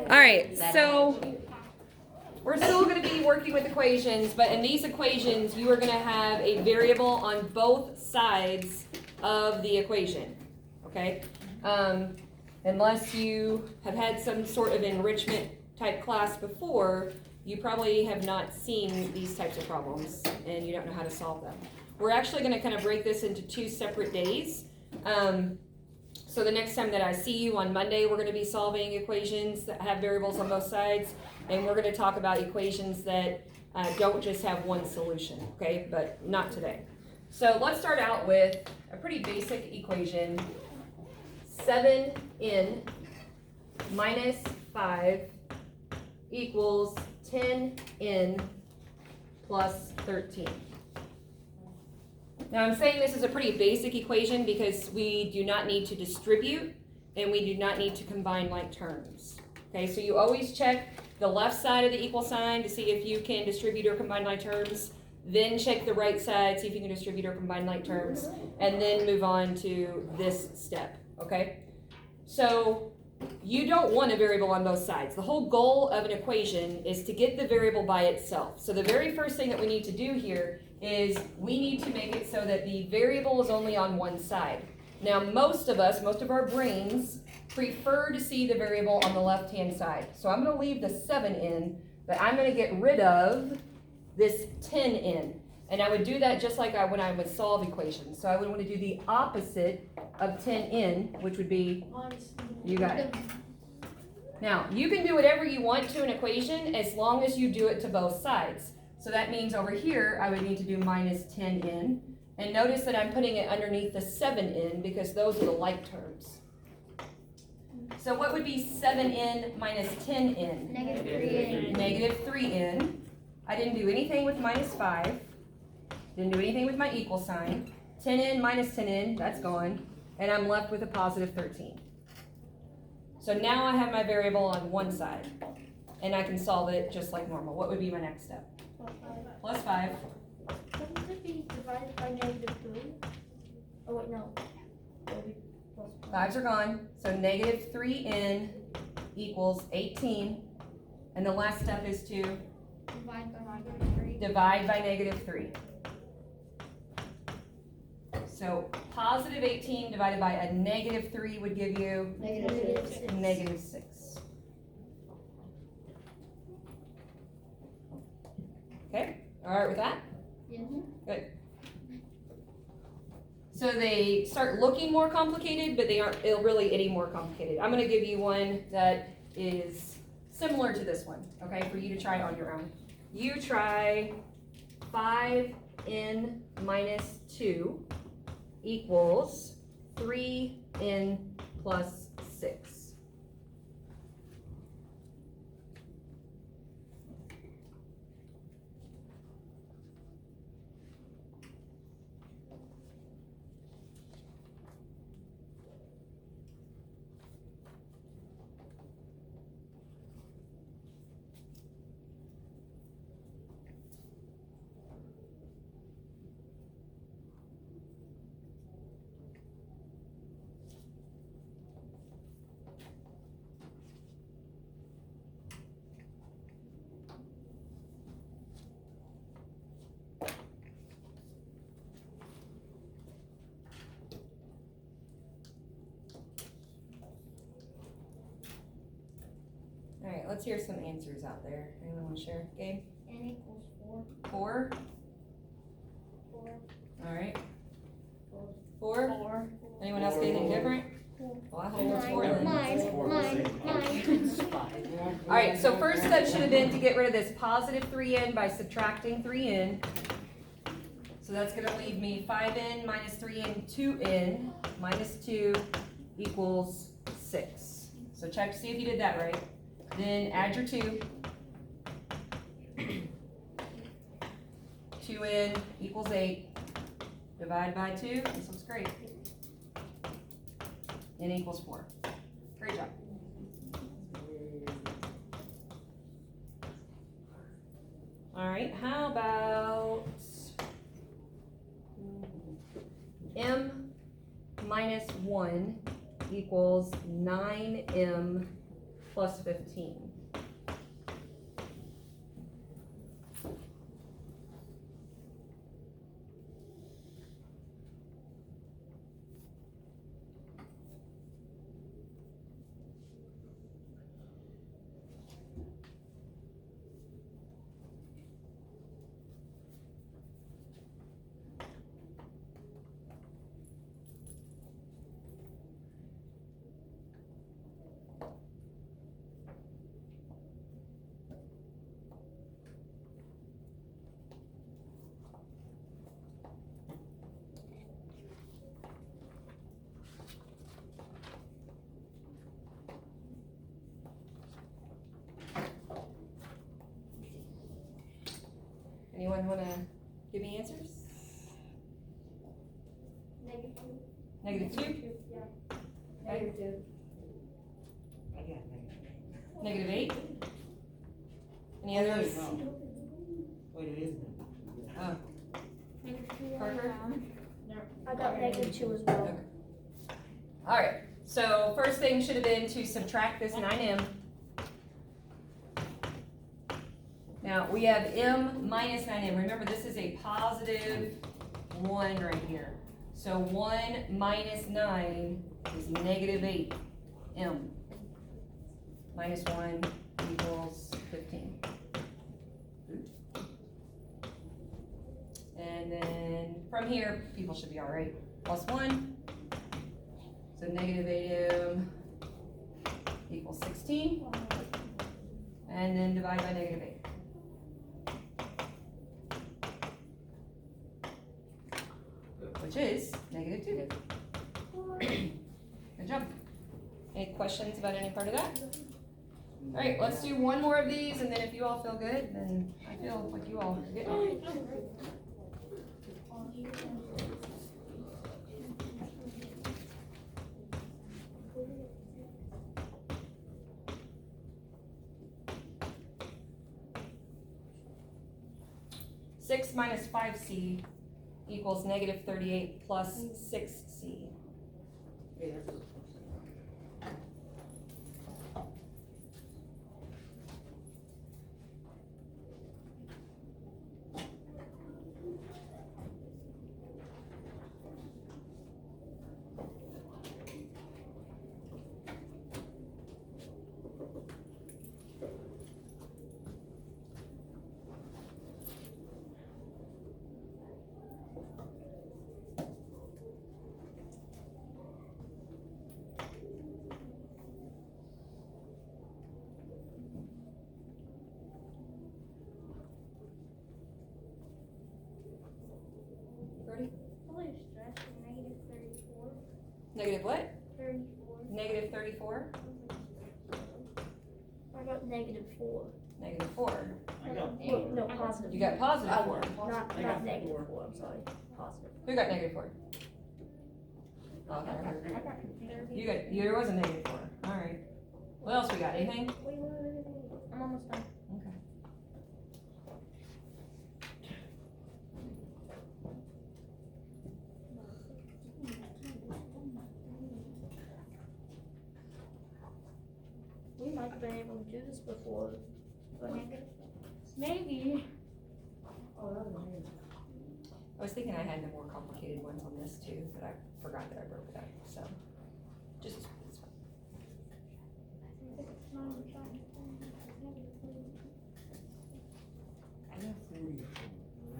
All right, so we're still going to be working with equations, but in these equations, you are going to have a variable on both sides of the equation, okay? Unless you have had some sort of enrichment type class before, you probably have not seen these types of problems, and you don't know how to solve them. We're actually going to kind of break this into 2 separate days. So the next time that I see you on Monday, we're going to be solving equations that have variables on both sides, and we're going to talk about equations that don't just have one solution, okay? But not today. So let's start out with a pretty basic equation. 7n minus 5 equals 10n plus 13. Now I'm saying this is a pretty basic equation because we do not need to distribute and we do not need to combine like terms. Okay, so you always check the left side of the equal sign to see if you can distribute or combine like terms. Then check the right side, see if you can distribute or combine like terms, and then move on to this step, okay? So you don't want a variable on both sides. The whole goal of an equation is to get the variable by itself. So the very first thing that we need to do here is we need to make it so that the variable is only on one side. Now most of our brains prefer to see the variable on the left-hand side. So I'm going to leave the 7n, but I'm going to get rid of this 10n. And I would do that just like when I would solve equations. So I would want to do the opposite of 10n, which would be, you got it. Now, you can do whatever you want to an equation as long as you do it to both sides. So that means over here, I would need to do minus 10n. And notice that I'm putting it underneath the 7n because those are the like terms. So what would be 7n minus 10n? Negative 3n. Negative 3n. I didn't do anything with minus 5. Didn't do anything with my equal sign. 10n minus 10n, that's gone. And I'm left with a positive 13. So now I have my variable on one side. And I can solve it just like normal. What would be my next step? Plus 5. Wouldn't it be divided by negative 3? Oh wait, no. It would be plus 5. 5s are gone. So negative 3n equals 18. And the last step is to Divide by negative 3. divide by negative 3. So positive 18 divided by a negative 3 would give you Negative 6. negative 6. Okay, all right with that? Yeah. Good. So they start looking more complicated, but they aren't really any more complicated. I'm going to give you one that is similar to this one, okay, for you to try on your own. You try 5n minus 2 equals 3n plus 6. All right, let's hear some answers out there. Anyone want to share? Gabe? N equals 4. 4? 4. All right. 4. 4? 4. Anyone else get anything different? Well, I hope it's 4 then. Mine. All right, so first step should have been to get rid of this positive 3n by subtracting 3n. So that's going to leave me 5n minus 3n, 2n minus 2 equals 6. So check to see if you did that right. Then add your 2. 2n equals 8. Divide by 2. This looks great. N equals 4. Great job. All right, how about m minus 1 equals 9m plus 15. Anyone want to give me answers? Negative 2. Negative 2? Yeah. Okay. Negative 2. I got negative. Negative 8? Any Oh, others? wait, no. Wait, it isn't. Oh, Negative 2. Parker? I got negative 2 as well. Okay. Alright, so first thing should have been to subtract this 9m. Now, we have m minus 9m. Remember, this is a positive 1 right here. So 1 minus 9 is negative 8m. Minus 1 equals 15. And then from here, people should be all right. Plus 1. So negative 8m equals 16. And then divide by negative 8. Which is negative 2. Good job. Any questions about any part of that? All right, let's do one more of these, and then if you all feel good, then I feel like you all are getting it. Six minus 5c equals negative 38 plus 6c. Hey, that's Ready? Holy stress, negative 34. Negative what? 34. Negative 34? I got negative 4. Negative 4. I got No, positive. You got positive 4. Not I got negative 4. 4, I'm sorry. Positive. Who got negative 4? I got There was a negative 4. All right. What else we got? Anything? Wait. I'm almost done. Okay. We might have been able to do this before, but maybe. I was thinking I had the more complicated ones on this too, but I forgot that I broke it up. So, just it's fine. I got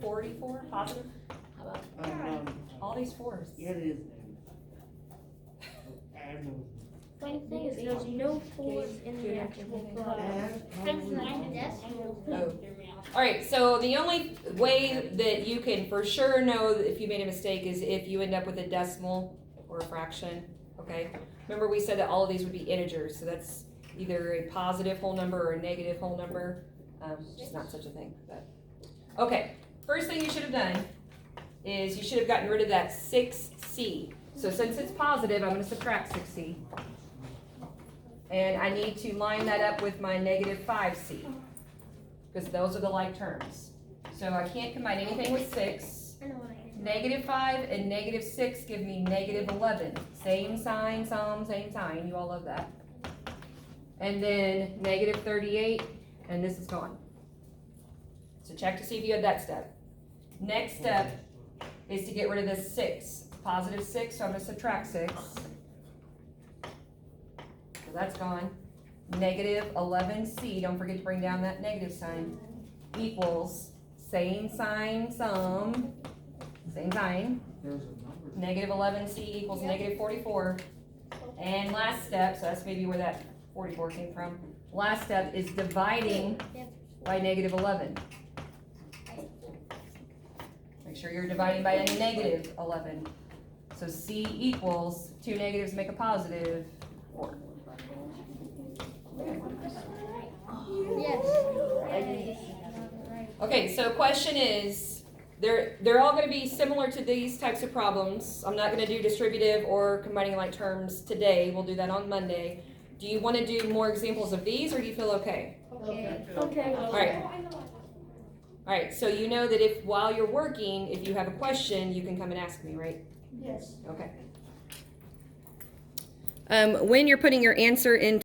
44 positive. All these 4s. Yeah, it is. I know. Funny thing is, there's no 4s in the actual product. Oh. All right. So the only way that you can for sure know if you made a mistake is if you end up with a decimal or a fraction. Okay. Remember we said that all of these would be integers, so that's either a positive whole number or a negative whole number. Just not such a thing. But okay. First thing you should have done is you should have gotten rid of that 6c. So since it's positive, I'm going to subtract 6c. And I need to line that up with my negative 5c, because those are the like terms. So I can't combine anything with 6. Negative 5 and negative 6 give me negative 11. Same sign, same sign. You all love that. and then negative 38, and this is gone. So check to see if you had that step. Next step is to get rid of this 6. Positive 6, so I'm gonna subtract 6. So that's gone. Negative 11c, don't forget to bring down that negative sign, equals same sign, sum, same sign. Negative 11c equals negative 44. And last step, so that's maybe where that 44 came from. Last step is dividing by negative 11. Make sure you're dividing by a negative 11. So c equals 2 negatives make a positive 4. Yes. Okay, so question is, they're all gonna be similar to these types of problems. I'm not gonna do distributive or combining like terms today. We'll do that on Monday. Do you wanna do more examples of these, or do you feel okay? Okay. All right, so you know that if, while you're working, if you have a question, you can come and ask me, right? Yes. Okay. When you're putting your answer in